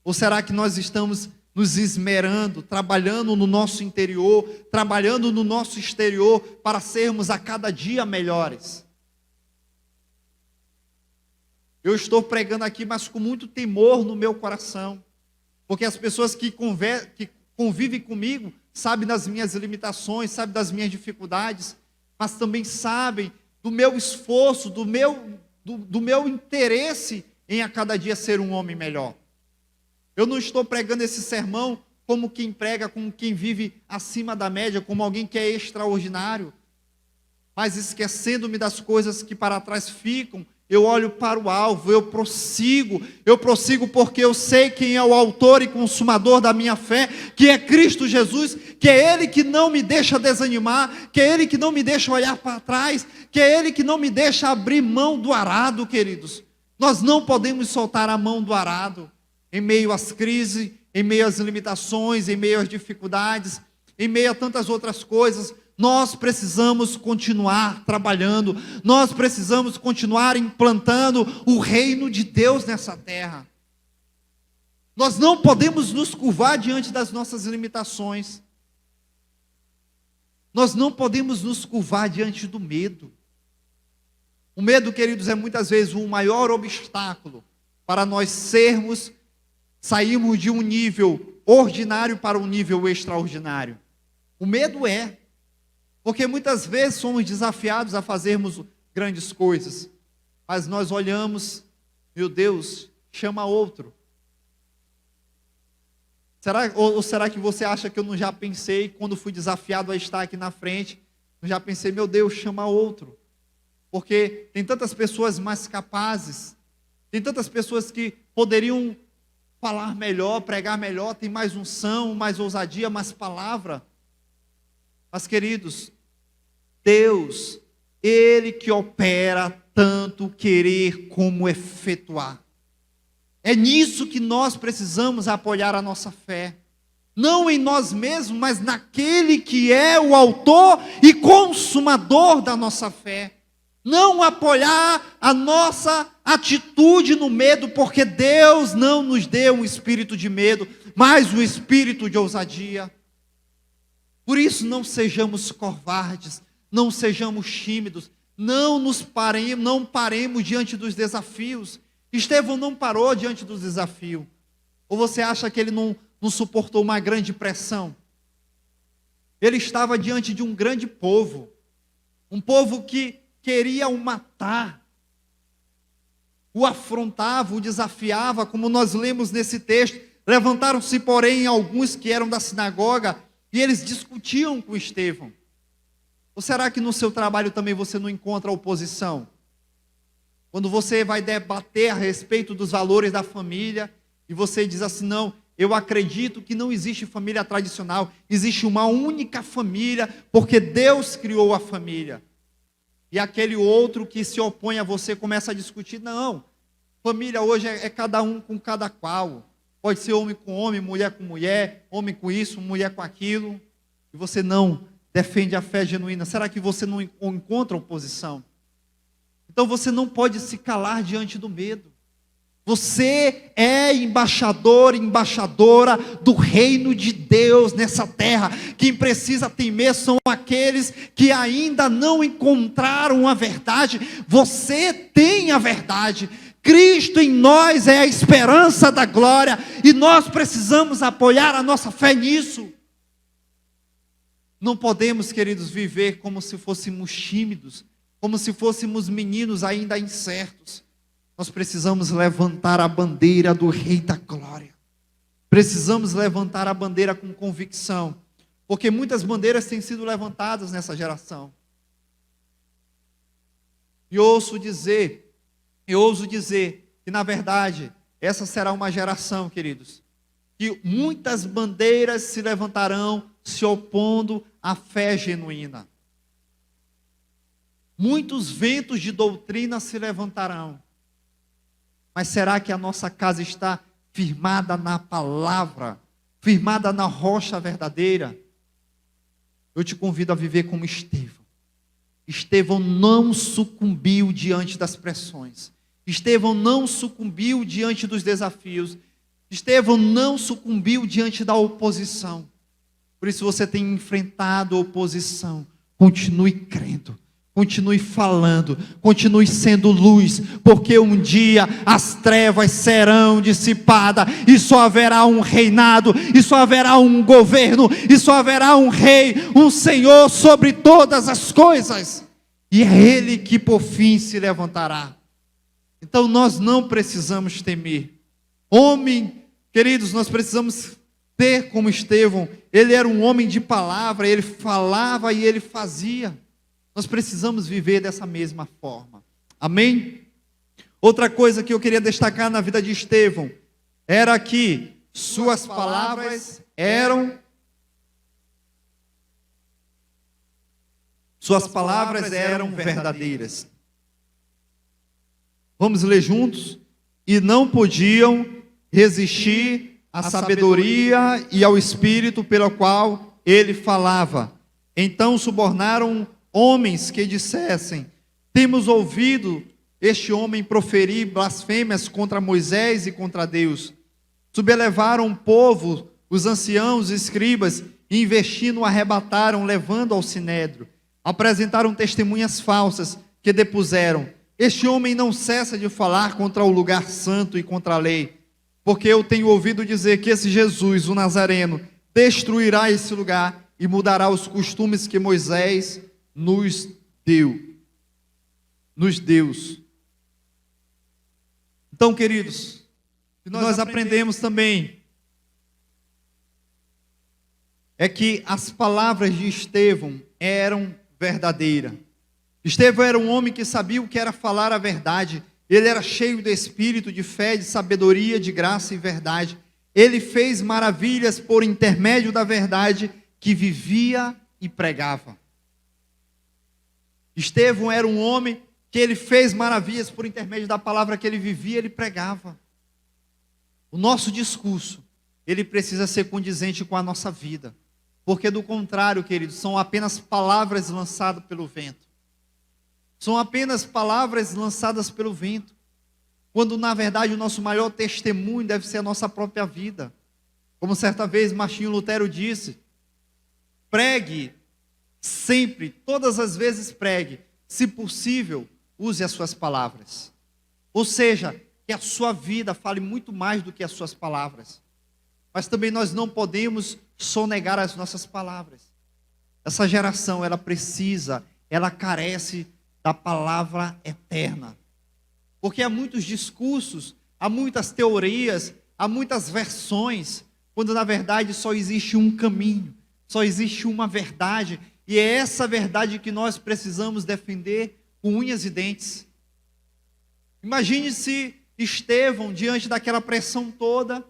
Ou será que nós estamos nos esmerando, trabalhando no nosso interior, trabalhando no nosso exterior, para sermos a cada dia melhores? Eu estou pregando aqui, mas com muito temor no meu coração, porque as pessoas que convivem comigo sabem das minhas limitações, sabem das minhas dificuldades, mas também sabem do meu esforço, do meu interesse em a cada dia ser um homem melhor. Eu não estou pregando esse sermão como quem prega, como quem vive acima da média, como alguém que é extraordinário, mas esquecendo-me das coisas que para trás ficam, eu olho para o alvo, eu prossigo porque eu sei quem é o autor e consumador da minha fé, que é Cristo Jesus, que é Ele que não me deixa desanimar, que é Ele que não me deixa olhar para trás, que é Ele que não me deixa abrir mão do arado, queridos. Nós não podemos soltar a mão do arado, em meio às crises, em meio às limitações, em meio às dificuldades, em meio a tantas outras coisas. Nós precisamos continuar trabalhando, nós precisamos continuar implantando o reino de Deus nessa terra. Nós não podemos nos curvar diante das nossas limitações. Nós não podemos nos curvar diante do medo. O medo, queridos, é muitas vezes o maior obstáculo para nós sairmos de um nível ordinário para um nível extraordinário. O medo é, porque muitas vezes somos desafiados a fazermos grandes coisas, mas nós olhamos, meu Deus, chama outro. Será que você acha que eu não já pensei, quando fui desafiado a estar aqui na frente, eu já pensei, meu Deus, chama outro. Porque tem tantas pessoas mais capazes, tem tantas pessoas que poderiam falar melhor, pregar melhor, tem mais unção, mais ousadia, mais palavra. Mas, queridos, Deus, Ele que opera tanto querer como efetuar. É nisso que nós precisamos apoiar a nossa fé. Não em nós mesmos, mas naquele que é o autor e consumador da nossa fé. Não apoiar a nossa atitude no medo, porque Deus não nos deu um espírito de medo, mas um espírito de ousadia. Por isso não sejamos covardes, não sejamos tímidos, não paremos diante dos desafios. Estevão não parou diante dos desafios. Ou você acha que ele não suportou uma grande pressão? Ele estava diante de um grande povo, um povo que queria o matar, o afrontava, o desafiava, como nós lemos nesse texto. Levantaram-se, porém, alguns que eram da sinagoga, e eles discutiam com Estevão. Ou será que no seu trabalho também você não encontra oposição? Quando você vai debater a respeito dos valores da família, e você diz assim, não, eu acredito que não existe família tradicional, existe uma única família, porque Deus criou a família. E aquele outro que se opõe a você começa a discutir, não, família hoje é cada um com cada qual. Pode ser homem com homem, mulher com mulher, homem com isso, mulher com aquilo. E você não defende a fé genuína. Será que você não encontra oposição? Então você não pode se calar diante do medo. Você é embaixador, embaixadora do reino de Deus nessa terra. Quem precisa temer são aqueles que ainda não encontraram a verdade. Você tem a verdade. Cristo em nós é a esperança da glória. E nós precisamos apoiar a nossa fé nisso. Não podemos, queridos, viver como se fôssemos tímidos, como se fôssemos meninos ainda incertos. Nós precisamos levantar a bandeira do Rei da Glória. Precisamos levantar a bandeira com convicção, porque muitas bandeiras têm sido levantadas nessa geração. E ouso dizer que, na verdade, essa será uma geração, queridos, que muitas bandeiras se levantarão se opondo à fé genuína. Muitos ventos de doutrina se levantarão. Mas será que a nossa casa está firmada na palavra, firmada na rocha verdadeira? Eu te convido a viver como Estevão. Estevão não sucumbiu diante das pressões. Estevão não sucumbiu diante dos desafios. Estevão não sucumbiu diante da oposição. Por isso você tem enfrentado a oposição. Continue crendo. Continue falando, continue sendo luz, porque um dia as trevas serão dissipadas, e só haverá um reinado, e só haverá um governo, e só haverá um rei, um Senhor sobre todas as coisas, e é Ele que por fim se levantará. Então nós não precisamos temer. Homem, queridos, nós precisamos ter como Estevão. Ele era um homem de palavra, ele falava e ele fazia. Nós precisamos viver dessa mesma forma. Amém? Outra coisa que eu queria destacar na vida de Estevão era que suas palavras eram verdadeiras. Vamos ler juntos? E não podiam resistir à sabedoria e ao espírito pelo qual ele falava. Então subornaram homens que dissessem: temos ouvido este homem proferir blasfêmias contra Moisés e contra Deus. Subelevaram o povo, os anciãos e escribas, e investindo o arrebataram, levando ao sinédrio. Apresentaram testemunhas falsas, que depuseram: este homem não cessa de falar contra o lugar santo e contra a lei, porque eu tenho ouvido dizer que esse Jesus, o Nazareno, destruirá esse lugar e mudará os costumes que Moisés nos deu. Então, queridos, nós aprendemos também é que as palavras de Estevão eram verdadeiras. Estevão era um homem que sabia o que era falar a verdade. Ele era cheio de espírito, de fé, de sabedoria, de graça e verdade. Ele fez maravilhas por intermédio da verdade que vivia e pregava. Estevão era um homem que ele fez maravilhas por intermédio da palavra que ele vivia, ele pregava. O nosso discurso, ele precisa ser condizente com a nossa vida, porque do contrário, queridos, são apenas palavras lançadas pelo vento. São apenas palavras lançadas pelo vento, quando na verdade o nosso maior testemunho deve ser a nossa própria vida. Como certa vez Martinho Lutero disse: pregue sempre, todas as vezes pregue, se possível, use as suas palavras. Ou seja, que a sua vida fale muito mais do que as suas palavras. Mas também nós não podemos sonegar as nossas palavras. Essa geração, ela carece da palavra eterna. Porque há muitos discursos, há muitas teorias, há muitas versões, quando na verdade só existe um caminho, só existe uma verdade. E é essa verdade que nós precisamos defender com unhas e dentes. Imagine se Estevão, diante daquela pressão toda,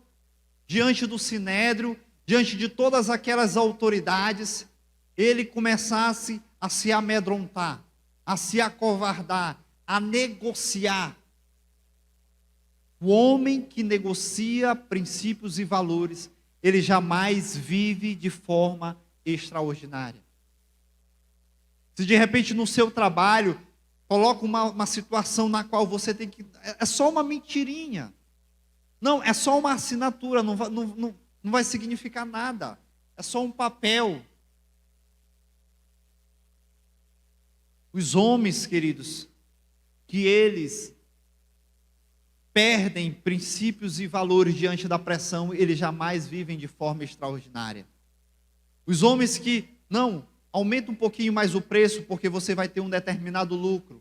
diante do sinédrio, diante de todas aquelas autoridades, ele começasse a se amedrontar, a se acovardar, a negociar. O homem que negocia princípios e valores, ele jamais vive de forma extraordinária. Se de repente no seu trabalho, coloca uma situação na qual você tem que... É só uma mentirinha. Não, é só uma assinatura, não vai significar nada. É só um papel. Os homens, queridos, que eles perdem princípios e valores diante da pressão, eles jamais vivem de forma extraordinária. Os homens que, não, aumenta um pouquinho mais o preço porque você vai ter um determinado lucro.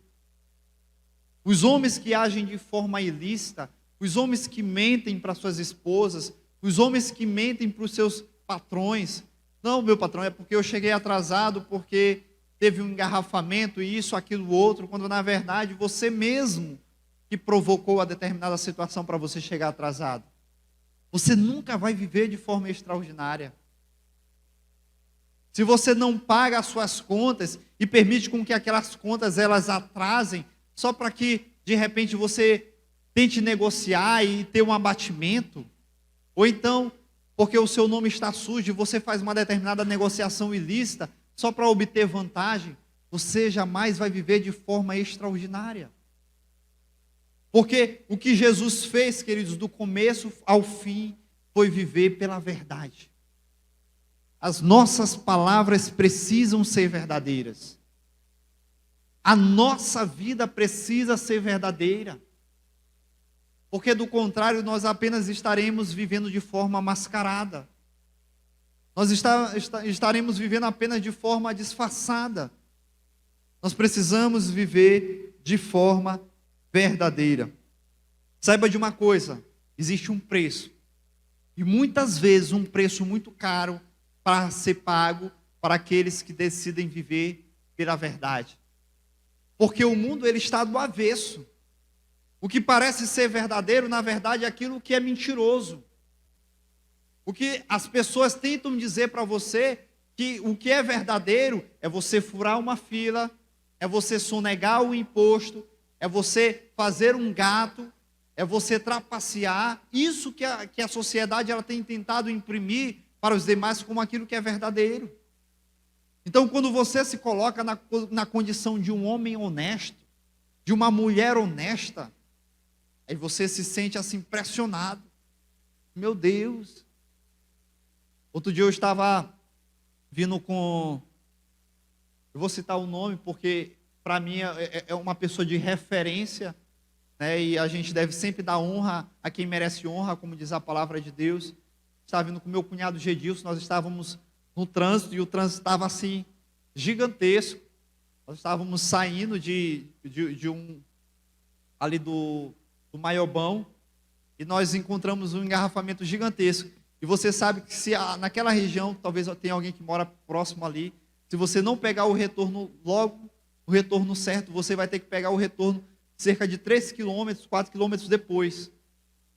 Os homens que agem de forma ilícita, os homens que mentem para suas esposas, os homens que mentem para os seus patrões. Não, meu patrão, é porque eu cheguei atrasado, porque teve um engarrafamento, e isso, aquilo, outro, quando na verdade você mesmo que provocou a determinada situação para você chegar atrasado. Você nunca vai viver de forma extraordinária. Se você não paga as suas contas e permite com que aquelas contas elas atrasem, só para que de repente você tente negociar e ter um abatimento, ou então porque o seu nome está sujo e você faz uma determinada negociação ilícita só para obter vantagem, você jamais vai viver de forma extraordinária. Porque o que Jesus fez, queridos, do começo ao fim, foi viver pela verdade. As nossas palavras precisam ser verdadeiras. A nossa vida precisa ser verdadeira. Porque do contrário, nós apenas estaremos vivendo de forma mascarada. Nós estaremos vivendo apenas de forma disfarçada. Nós precisamos viver de forma verdadeira. Saiba de uma coisa, existe um preço. E muitas vezes um preço muito caro para ser pago para aqueles que decidem viver pela verdade. Porque o mundo ele está do avesso. O que parece ser verdadeiro, na verdade, é aquilo que é mentiroso. O que as pessoas tentam dizer para você que o que é verdadeiro é você furar uma fila, é você sonegar o imposto, é você fazer um gato, é você trapacear. Isso que a sociedade ela tem tentado imprimir para os demais como aquilo que é verdadeiro. Então, quando você se coloca na condição de um homem honesto, de uma mulher honesta, aí você se sente assim pressionado. Meu Deus. Outro dia eu estava vindo com... Eu vou citar o nome porque para mim é uma pessoa de referência, né? E a gente deve sempre dar honra a quem merece honra, como diz a palavra de Deus. Estava vindo com meu cunhado Gedilson, nós estávamos no trânsito e o trânsito estava assim, gigantesco. Nós estávamos saindo de ali do Maiobão e nós encontramos um engarrafamento gigantesco. E você sabe que se naquela região, talvez tenha alguém que mora próximo ali, se você não pegar o retorno logo, o retorno certo, você vai ter que pegar o retorno cerca de 3 quilômetros, 4 quilômetros depois.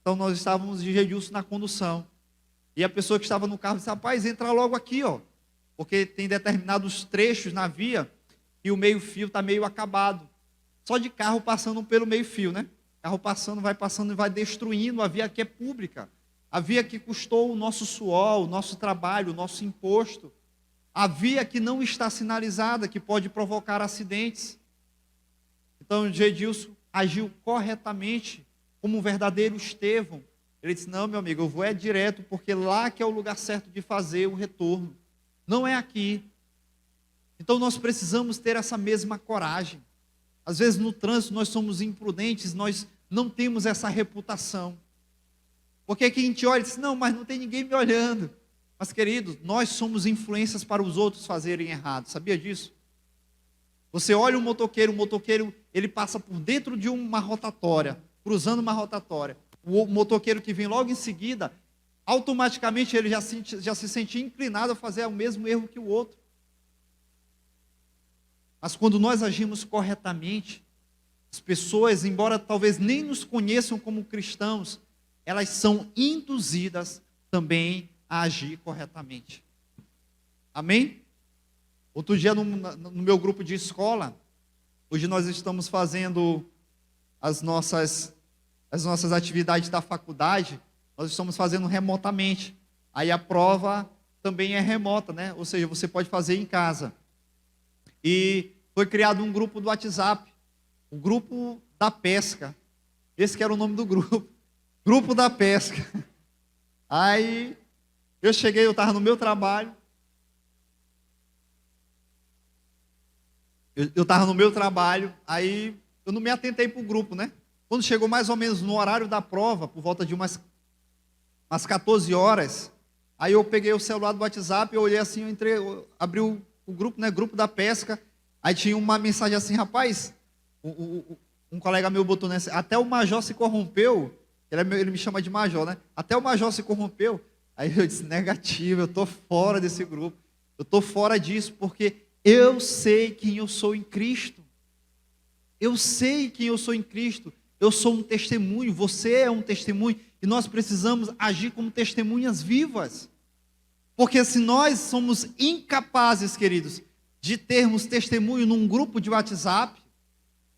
Então nós estávamos de Gedilson na condução. E a pessoa que estava no carro disse, rapaz, entra logo aqui, ó. Porque tem determinados trechos na via e o meio-fio está meio acabado. Só de carro passando pelo meio-fio, né? Carro passando e vai destruindo a via que é pública. A via que custou o nosso suor, o nosso trabalho, o nosso imposto. A via que não está sinalizada, que pode provocar acidentes. Então, Gedilson agiu corretamente, como um verdadeiro Estevão. Ele disse, não, meu amigo, eu vou direto, porque lá que é o lugar certo de fazer o retorno. Não é aqui. Então, nós precisamos ter essa mesma coragem. Às vezes, no trânsito, nós somos imprudentes, nós não temos essa reputação. Porque quem te olha diz, não, mas não tem ninguém me olhando. Mas, querido, nós somos influências para os outros fazerem errado. Sabia disso? Você olha o motoqueiro, ele passa por dentro de uma rotatória, cruzando uma rotatória. O motoqueiro que vem logo em seguida, automaticamente ele já se sente inclinado a fazer o mesmo erro que o outro. Mas quando nós agimos corretamente, as pessoas, embora talvez nem nos conheçam como cristãos, elas são induzidas também a agir corretamente. Amém? Outro dia, no meu grupo de escola, hoje nós estamos fazendo as nossas atividades da faculdade, nós estamos fazendo remotamente. Aí a prova também é remota, né? Ou seja, você pode fazer em casa. E foi criado um grupo do WhatsApp, o grupo da pesca. Esse que era o nome do grupo. Grupo da pesca. Aí eu cheguei, eu estava no meu trabalho. Eu estava no meu trabalho, aí eu não me atentei para o grupo, né? Quando chegou mais ou menos no horário da prova, por volta de umas 14 horas, aí eu peguei o celular do WhatsApp, eu olhei assim, eu abri o grupo, né? Grupo da pesca. Aí tinha uma mensagem assim, rapaz, um colega meu botou nessa, até o major se corrompeu. Ele me chama de major, né? Até o major se corrompeu. Aí eu disse, negativo, eu estou fora desse grupo. Eu estou fora disso, porque eu sei quem eu sou em Cristo. Eu sei quem eu sou em Cristo. Eu sou um testemunho, você é um testemunho. E nós precisamos agir como testemunhas vivas. Porque se nós somos incapazes, queridos, de termos testemunho num grupo de WhatsApp,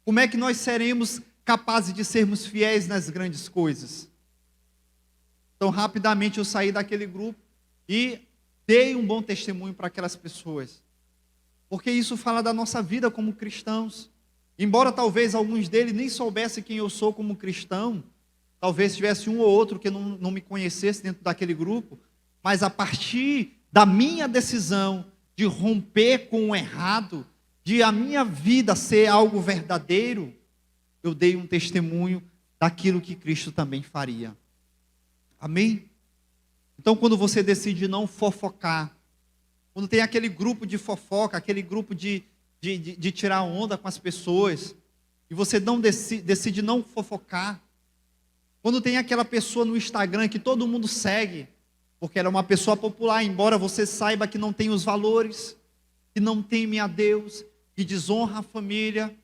como é que nós seremos capazes de sermos fiéis nas grandes coisas? Então, rapidamente eu saí daquele grupo e dei um bom testemunho para aquelas pessoas. Porque isso fala da nossa vida como cristãos. Embora talvez alguns deles nem soubessem quem eu sou como cristão, talvez tivesse um ou outro que não me conhecesse dentro daquele grupo, mas a partir da minha decisão de romper com o errado, de a minha vida ser algo verdadeiro, eu dei um testemunho daquilo que Cristo também faria. Amém? Então, quando você decide não fofocar, quando tem aquele grupo de fofoca, aquele grupo de tirar onda com as pessoas, e você não decide não fofocar, quando tem aquela pessoa no Instagram que todo mundo segue, porque ela é uma pessoa popular, embora você saiba que não tem os valores, que não teme a Deus, que desonra a família,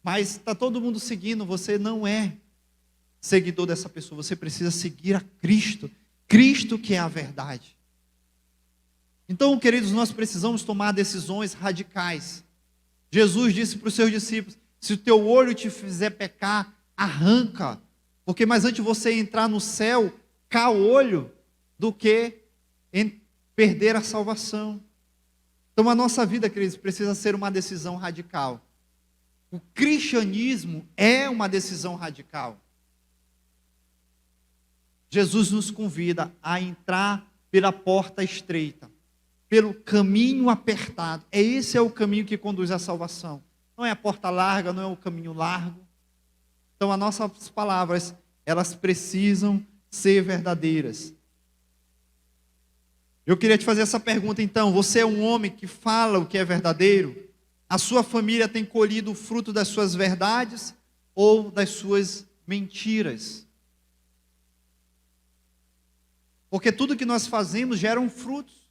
mas está todo mundo seguindo, você não é seguidor dessa pessoa, você precisa seguir a Cristo, Cristo que é a verdade. Então, queridos, nós precisamos tomar decisões radicais. Jesus disse para os seus discípulos, se o teu olho te fizer pecar, arranca, porque mais antes de você entrar no céu, cá o olho, do que perder a salvação. Então a nossa vida, queridos, precisa ser uma decisão radical. O cristianismo é uma decisão radical. Jesus nos convida a entrar pela porta estreita, pelo caminho apertado. Esse é o caminho que conduz à salvação. Não é a porta larga, não é o caminho largo. Então as nossas palavras, elas precisam ser verdadeiras. Eu queria te fazer essa pergunta então, você é um homem que fala o que é verdadeiro? A sua família tem colhido o fruto das suas verdades ou das suas mentiras? Porque tudo que nós fazemos gera frutos.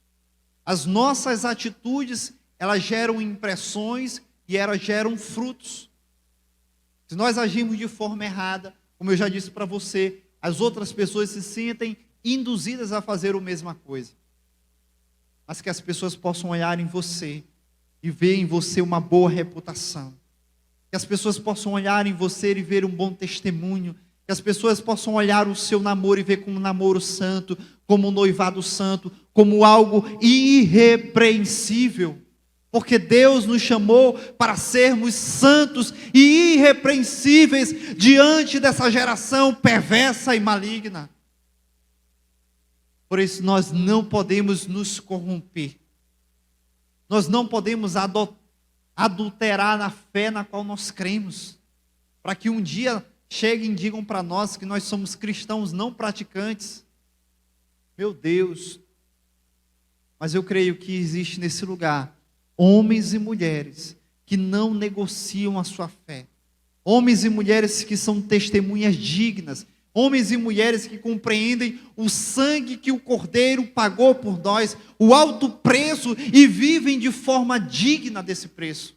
As nossas atitudes, elas geram impressões e elas geram frutos. Se nós agirmos de forma errada, como eu já disse para você, as outras pessoas se sentem induzidas a fazer a mesma coisa. Mas que as pessoas possam olhar em você e ver em você uma boa reputação. Que as pessoas possam olhar em você e ver um bom testemunho. Que as pessoas possam olhar o seu namoro e ver como um namoro santo, como um noivado santo, como algo irrepreensível. Porque Deus nos chamou para sermos santos e irrepreensíveis diante dessa geração perversa e maligna. Por isso nós não podemos nos corromper. Nós não podemos adulterar na fé na qual nós cremos. Para que um dia cheguem e digam para nós que nós somos cristãos não praticantes. Meu Deus. Mas eu creio que existe nesse lugar homens e mulheres que não negociam a sua fé. Homens e mulheres que são testemunhas dignas. Homens e mulheres que compreendem o sangue que o Cordeiro pagou por nós, o alto preço, e vivem de forma digna desse preço.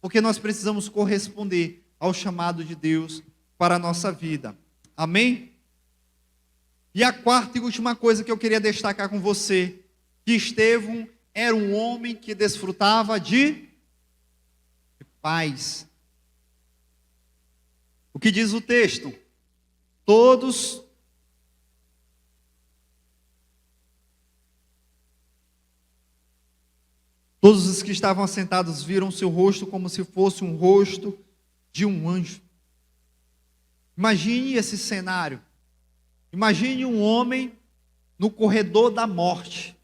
Porque nós precisamos corresponder ao chamado de Deus para a nossa vida. Amém? E a quarta e última coisa que eu queria destacar com você, que Estevão era um homem que desfrutava de paz. O que diz o texto? Todos os que estavam assentados viram seu rosto como se fosse um rosto de um anjo. Imagine esse cenário. Imagine um homem no corredor da morte.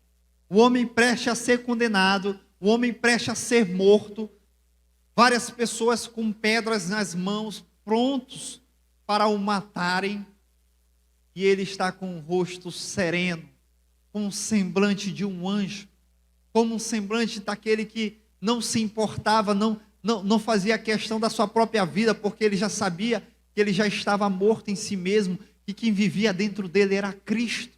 O homem prestes a ser condenado, o homem prestes a ser morto. Várias pessoas com pedras nas mãos, prontos para o matarem, e ele está com o rosto sereno, com o semblante de um anjo. como um semblante daquele que não se importava, não fazia questão da sua própria vida, porque ele já sabia que ele já estava morto em si mesmo, e quem vivia dentro dele era Cristo.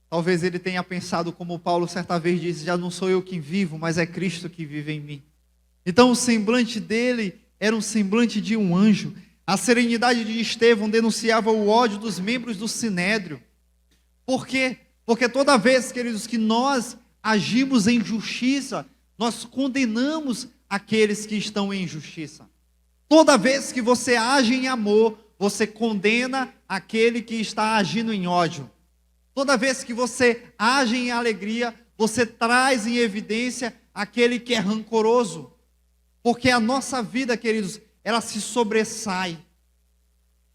Talvez ele tenha pensado, como Paulo certa vez disse: já não sou eu quem vivo, mas é Cristo que vive em mim. Então o semblante dele era um semblante de um anjo. A serenidade de Estevão denunciava o ódio dos membros do Sinédrio. Por quê? Porque toda vez, queridos, que nós agimos em justiça, nós condenamos aqueles que estão em injustiça. Toda vez que você age em amor, você condena aquele que está agindo em ódio. Toda vez que você age em alegria, você traz em evidência aquele que é rancoroso. Porque a nossa vida, queridos, ela se sobressai.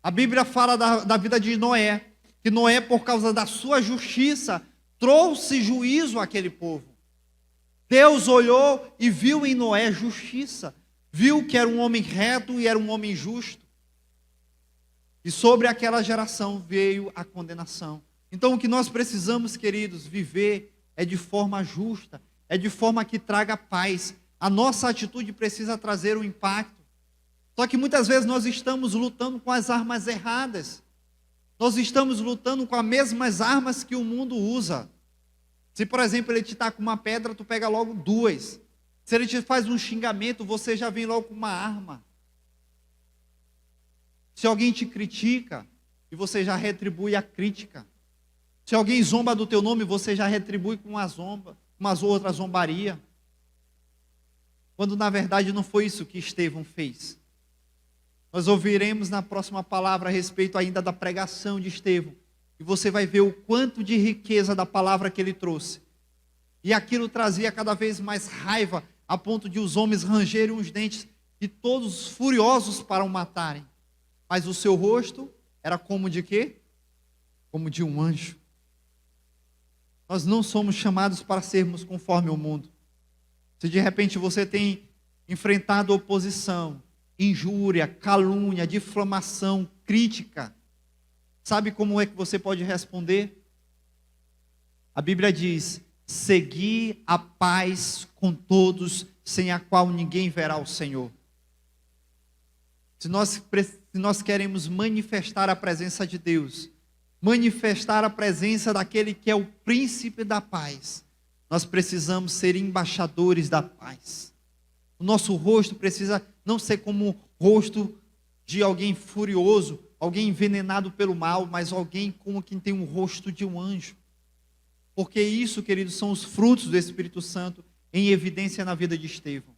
A Bíblia fala da vida de Noé, que Noé, por causa da sua justiça, trouxe juízo àquele povo. Deus olhou e viu em Noé justiça. Viu que era um homem reto e era um homem justo. E sobre aquela geração veio a condenação. Então o que nós precisamos, queridos, viver é de forma justa, é de forma que traga paz. A nossa atitude precisa trazer um impacto. Só que muitas vezes nós estamos lutando com as armas erradas. Nós estamos lutando com as mesmas armas que o mundo usa. Se, por exemplo, ele te taca com uma pedra, tu pega logo duas. Se ele te faz um xingamento, você já vem logo com uma arma. Se alguém te critica, e você já retribui a crítica. Se alguém zomba do teu nome, você já retribui com uma zomba, umas outras zombaria. Quando na verdade não foi isso que Estevão fez. Nós ouviremos na próxima palavra a respeito ainda da pregação de Estevão. E você vai ver o quanto de riqueza da palavra que ele trouxe. E aquilo trazia cada vez mais raiva, a ponto de os homens rangerem os dentes e todos furiosos para o matarem. Mas o seu rosto era como de quê? Como de um anjo. Nós não somos chamados para sermos conforme o mundo. Se de repente você tem enfrentado oposição, injúria, calúnia, difamação, crítica, sabe como é que você pode responder? A Bíblia diz: segui a paz com todos, sem a qual ninguém verá o Senhor. Se nós queremos manifestar a presença de Deus, manifestar a presença daquele que é o príncipe da paz, nós precisamos ser embaixadores da paz. O nosso rosto precisa não ser como o rosto de alguém furioso, alguém envenenado pelo mal, mas alguém como quem tem um rosto de um anjo. Porque isso, queridos, são os frutos do Espírito Santo em evidência na vida de Estevão.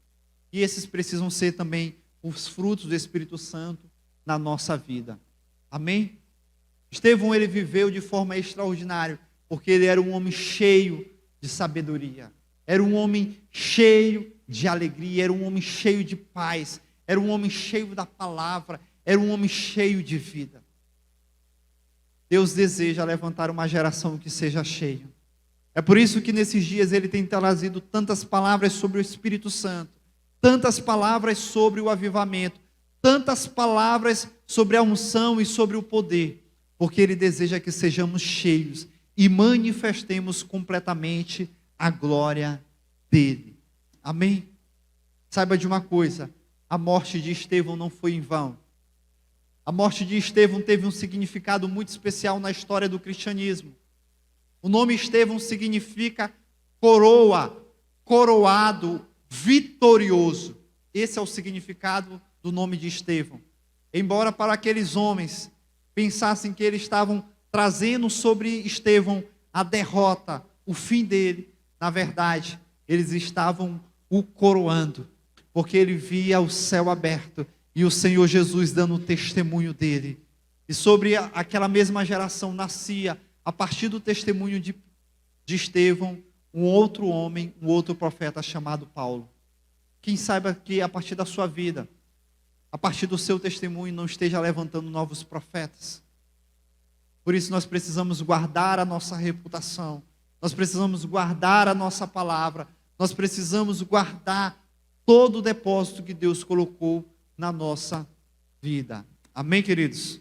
E esses precisam ser também os frutos do Espírito Santo na nossa vida. Amém? Estevão, ele viveu de forma extraordinária, porque ele era um homem cheio de sabedoria. Era um homem cheio de alegria, era um homem cheio de paz, era um homem cheio da palavra, era um homem cheio de vida. Deus deseja levantar uma geração que seja cheia. É por isso que nesses dias ele tem trazido tantas palavras sobre o Espírito Santo, tantas palavras sobre o avivamento, tantas palavras sobre a unção e sobre o poder, porque ele deseja que sejamos cheios e manifestemos completamente a glória dele. Amém? Saiba de uma coisa, a morte de Estevão não foi em vão. A morte de Estevão teve um significado muito especial na história do cristianismo. O nome Estevão significa coroa, coroado, vitorioso. Esse é o significado do nome de Estevão. Embora para aqueles homens pensassem que eles estavam trazendo sobre Estevão a derrota, o fim dele, na verdade, eles estavam o coroando, porque ele via o céu aberto e o Senhor Jesus dando testemunho dele. E sobre aquela mesma geração nascia, a partir do testemunho de Estevão, um outro homem, um outro profeta chamado Paulo. Quem saiba que a partir da sua vida, a partir do seu testemunho, não esteja levantando novos profetas. Por isso nós precisamos guardar a nossa reputação, nós precisamos guardar a nossa palavra, nós precisamos guardar todo o depósito que Deus colocou na nossa vida. Amém, queridos?